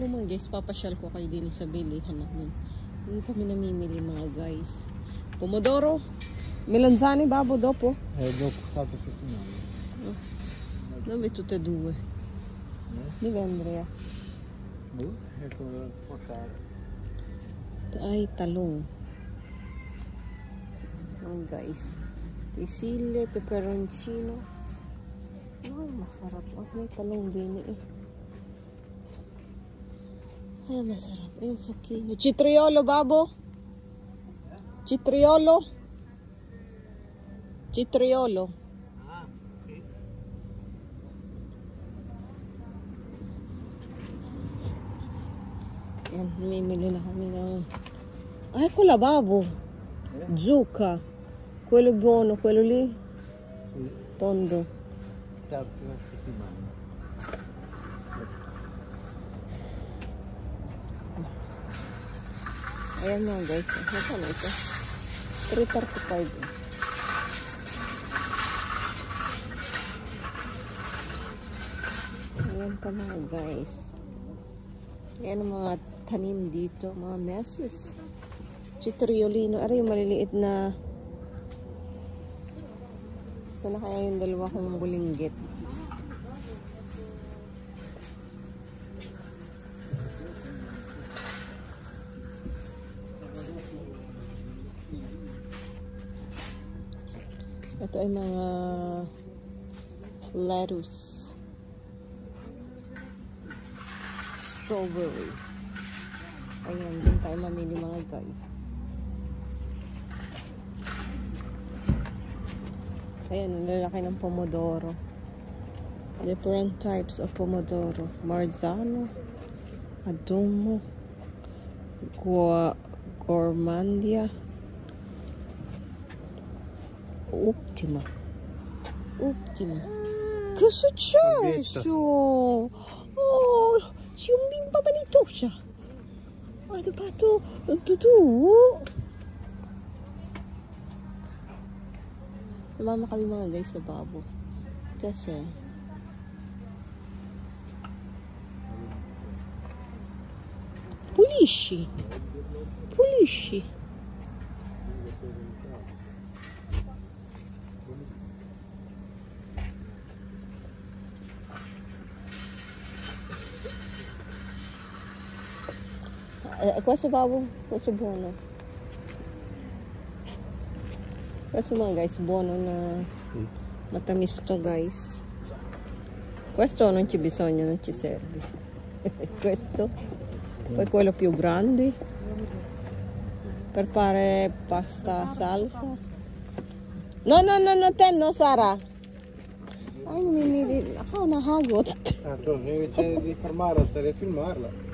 Siguro mga guys, papasyal ko kayo din sa bilihan namin. Hindi kami namimili mga guys. Pomodoro. Melanzane babo dopo. Dopo stato settimane. Dove tutte e due? Dove Andrea? Ecco portare. Ay, talong. Mga guys. Pisile, peperoncino. Ay, masarap. Oh, may talong din eh. Ay, masarap. Ayan, zucchini. Citriolo, babo? Citriolo? Citriolo. Ayan, namimili na kami ng... Ay, quella babo. Zucca. Quello buono, quello lì. Tondo. Ayan mga guys. Nasaan ito? 335. Ayan pa mga guys. Ayan ang mga tanim dito. Mga meses. Citriolino. Aray yung maliliit na... Sana kaya yung dalawa kong bulinggit. Ito ay mga lettuce. Strawberry. Ayan, din tayo mamili mga guys. Ayan, ang lalaki ng pomodoro. Different types of pomodoro. Marzano, Adomo, Gormandia, Optima. Optima. Che è successo? Oh, si un bimba vanitosa. Hai fatto tu? Sumama kami mga guys sa babo. Kasi pulisci. Pulisci. Questo babo, questo buono. Questo mga guys, buono na matamis to guys. Questo non c'è bisogno, non ci serve. Questo, poi quello più grande per fare pasta salsa. No, te no, Sara. Ay, namimili. Ako nahagot. Tu invece di fermarla, stai a filmarla.